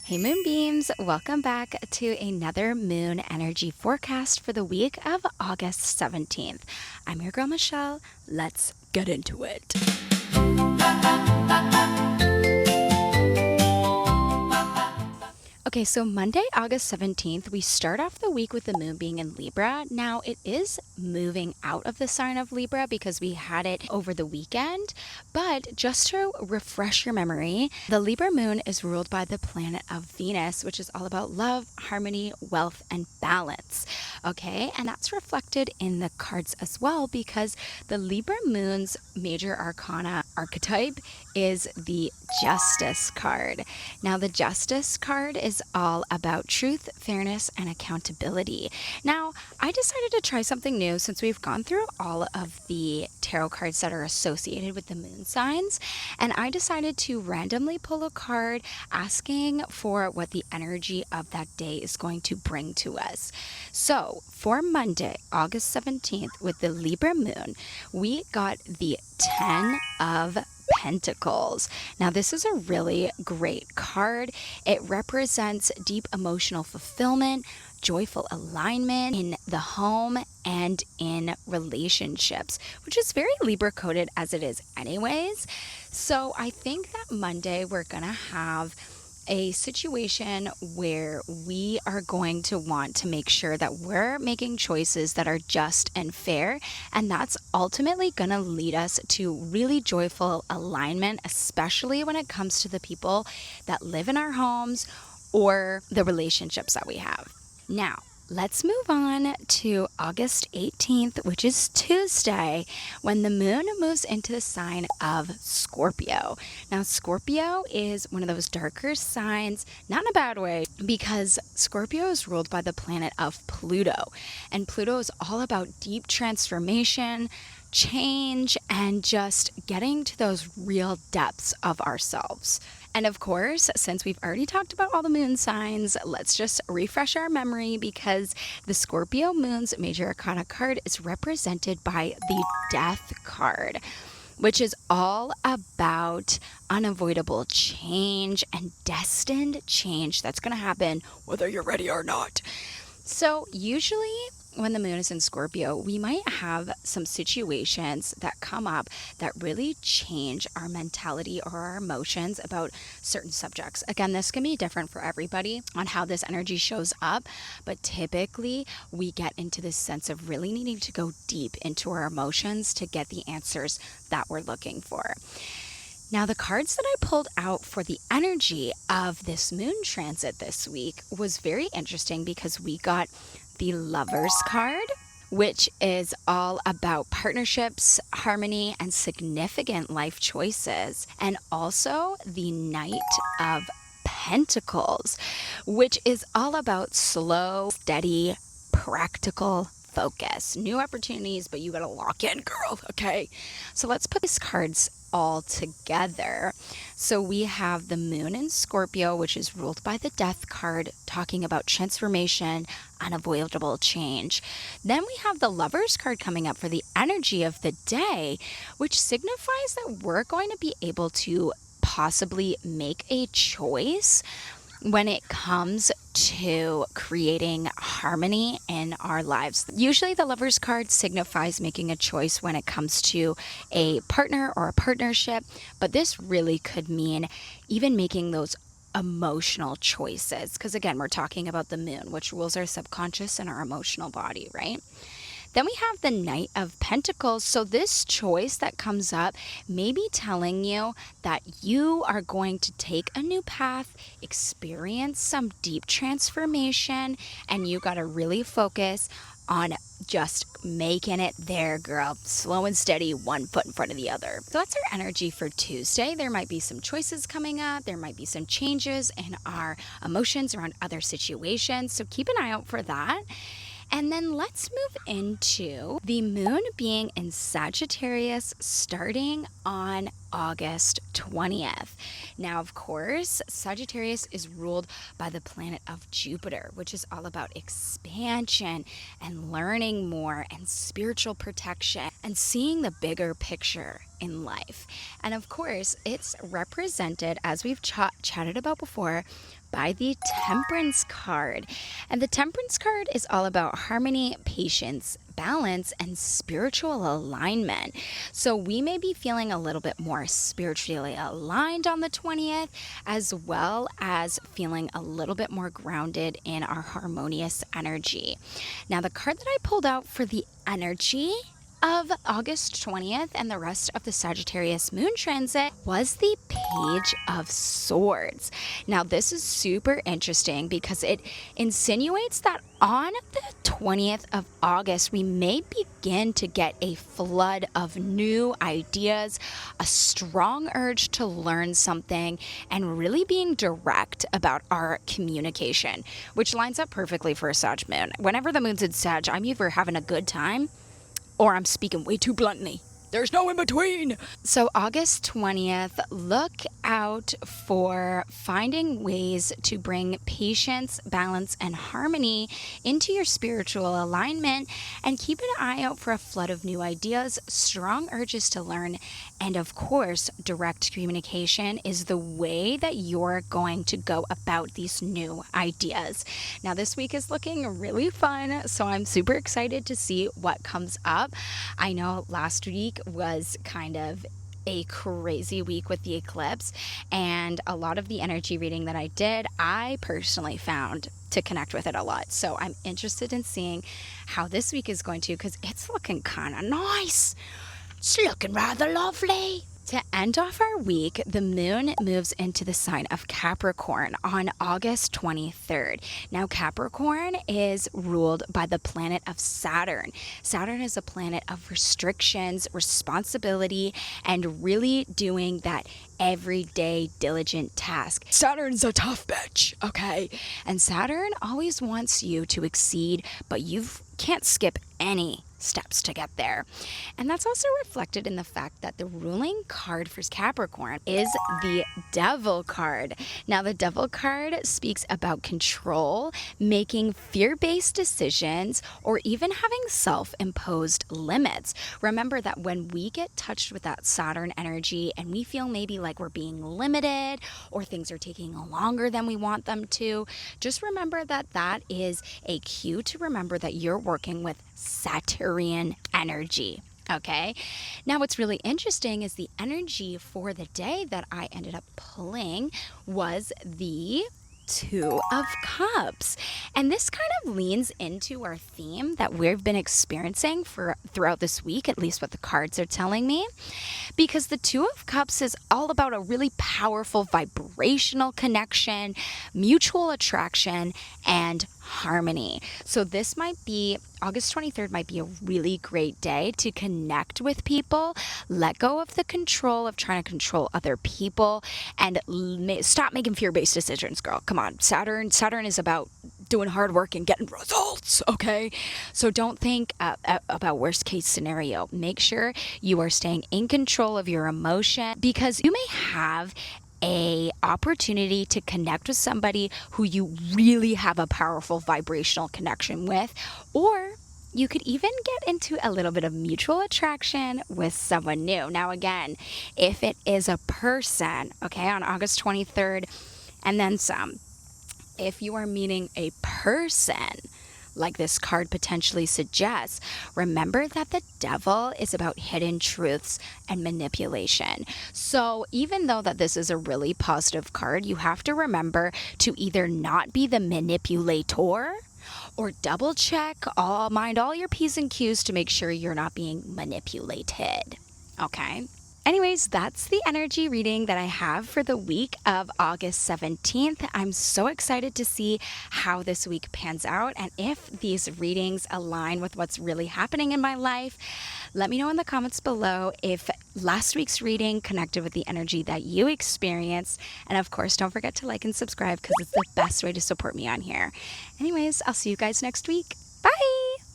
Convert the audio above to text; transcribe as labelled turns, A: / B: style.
A: Hey Moonbeams, welcome back to another moon energy forecast for the week of August 17th. I'm your girl Michelle. Let's get into it. Okay, so Monday, August 17th, we start off the week with the moon being in Libra. Now, it is moving out of the sign of Libra because we had it over the weekend. But just to refresh your memory, the Libra moon is ruled by the planet of Venus, which is all about love, harmony, wealth, and balance. Okay, and that's reflected in the cards as well because the Libra moon's major arcana archetype is the Justice card. Now, the Justice card is all about truth, fairness, and accountability. Now, I decided to try something new since we've gone through all of the tarot cards that are associated with the moon signs, and I decided to randomly pull a card asking for what the energy of that day is going to bring to us. So, for Monday, August 17th, with the Libra moon, we got the 10 of Pentacles. Now, this is a really great card. It represents deep emotional fulfillment, joyful alignment in the home and in relationships, which is very Libra coded as it is anyways. So I think that Monday we're gonna have a situation where we are going to want to make sure that we're making choices that are just and fair, and that's ultimately going to lead us to really joyful alignment, especially when it comes to the people that live in our homes or the relationships that we have. Now, let's move on to August 18th, which is Tuesday, when the moon moves into the sign of Scorpio. Now, Scorpio is one of those darker signs, not in a bad way, because Scorpio is ruled by the planet of Pluto. And Pluto is all about deep transformation, change, and just getting to those real depths of ourselves. And of course, since we've already talked about all the moon signs, let's just refresh our memory because the Scorpio moon's major arcana card is represented by the Death card, which is all about unavoidable change and destined change that's going to happen whether you're ready or not. So usually when the moon is in Scorpio, we might have some situations that come up that really change our mentality or our emotions about certain subjects. Again, this can be different for everybody on how this energy shows up, but typically we get into this sense of really needing to go deep into our emotions to get the answers that we're looking for. Now, the cards that I pulled out for the energy of this moon transit this week was very interesting because we got the Lovers card, which is all about partnerships, harmony, and significant life choices, and also the Knight of Pentacles, which is all about slow, steady, practical focus. New opportunities, but you gotta lock in, girl, okay? So let's put these cards all together. So we have the moon in Scorpio, which is ruled by the Death card, talking about transformation, unavoidable change. Then we have the Lovers card coming up for the energy of the day, which signifies that we're going to be able to possibly make a choice when it comes to creating harmony in our lives. Usually the Lovers card signifies making a choice when it comes to a partner or a partnership, but this really could mean even making those emotional choices, because again, we're talking about the moon, which rules our subconscious and our emotional body, right? Then we have the Knight of Pentacles. So this choice that comes up may be telling you that you are going to take a new path, experience some deep transformation, and you got to really focus on just making it there, girl. Slow and steady, one foot in front of the other. So that's our energy for Tuesday. There might be some choices coming up. There might be some changes in our emotions around other situations. So keep an eye out for that. And then let's move into the moon being in Sagittarius starting on August 20th. Now, of course, Sagittarius is ruled by the planet of Jupiter, which is all about expansion and learning more and spiritual protection and seeing the bigger picture in life. And of course, it's represented, as we've chatted about before, by the Temperance card. And the Temperance card is all about harmony, patience, balance, and spiritual alignment. So we may be feeling a little bit more spiritually aligned on the 20th, as well as feeling a little bit more grounded in our harmonious energy. Now, the card that I pulled out for the energy of August 20th and the rest of the Sagittarius moon transit was the Page of Swords. Now, this is super interesting because it insinuates that on the 20th of August, we may begin to get a flood of new ideas, a strong urge to learn something, and really being direct about our communication, which lines up perfectly for a Sag moon. Whenever the moon's in Sag, I'm either having a good time or I'm speaking way too bluntly. There's no in between. So August 20th, look out for finding ways to bring patience, balance, and harmony into your spiritual alignment, and keep an eye out for a flood of new ideas, strong urges to learn, and of course, direct communication is the way that you're going to go about these new ideas. Now, this week is looking really fun, so I'm super excited to see what comes up. I know last week was kind of a crazy week with the eclipse, and a lot of the energy reading that I did, I personally found to connect with it a lot. So I'm interested in seeing how this week is going to, because it's looking kind of nice. It's looking rather lovely. To end off our week, the moon moves into the sign of Capricorn on August 23rd. Now, Capricorn is ruled by the planet of Saturn. Saturn is a planet of restrictions, responsibility, and really doing that everyday diligent task. Saturn's a tough bitch, okay? And Saturn always wants you to exceed, but you can't skip any steps to get there. And that's also reflected in the fact that the ruling card for Capricorn is the Devil card. Now, the Devil card speaks about control, making fear-based decisions, or even having self-imposed limits. Remember that when we get touched with that Saturn energy and we feel maybe like we're being limited or things are taking longer than we want them to, just remember that that is a cue to remember that you're working with Saturnian energy. Okay. Now, what's really interesting is the energy for the day that I ended up pulling was the Two of Cups. And this kind of leans into our theme that we've been experiencing throughout this week, at least what the cards are telling me, because the Two of Cups is all about a really powerful vibrational connection, mutual attraction, and harmony. So this might be, August 23rd might be a really great day to connect with people, let go of the control of trying to control other people, and stop making fear-based decisions, girl. Come on. Saturn is about doing hard work and getting results, okay? So don't think about worst case scenario. Make sure you are staying in control of your emotion, because you may have a opportunity to connect with somebody who you really have a powerful vibrational connection with, or you could even get into a little bit of mutual attraction with someone new. Now, again, if it is a person, okay, on August 23rd and then some, if you are meeting a person, like this card potentially suggests, remember that the Devil is about hidden truths and manipulation. So even though that this is a really positive card, you have to remember to either not be the manipulator or double check, mind all your P's and Q's to make sure you're not being manipulated. Okay? Anyways, that's the energy reading that I have for the week of August 17th. I'm so excited to see how this week pans out, and if these readings align with what's really happening in my life. Let me know in the comments below if last week's reading connected with the energy that you experienced. And of course, don't forget to like and subscribe, because it's the best way to support me on here. Anyways, I'll see you guys next week. Bye!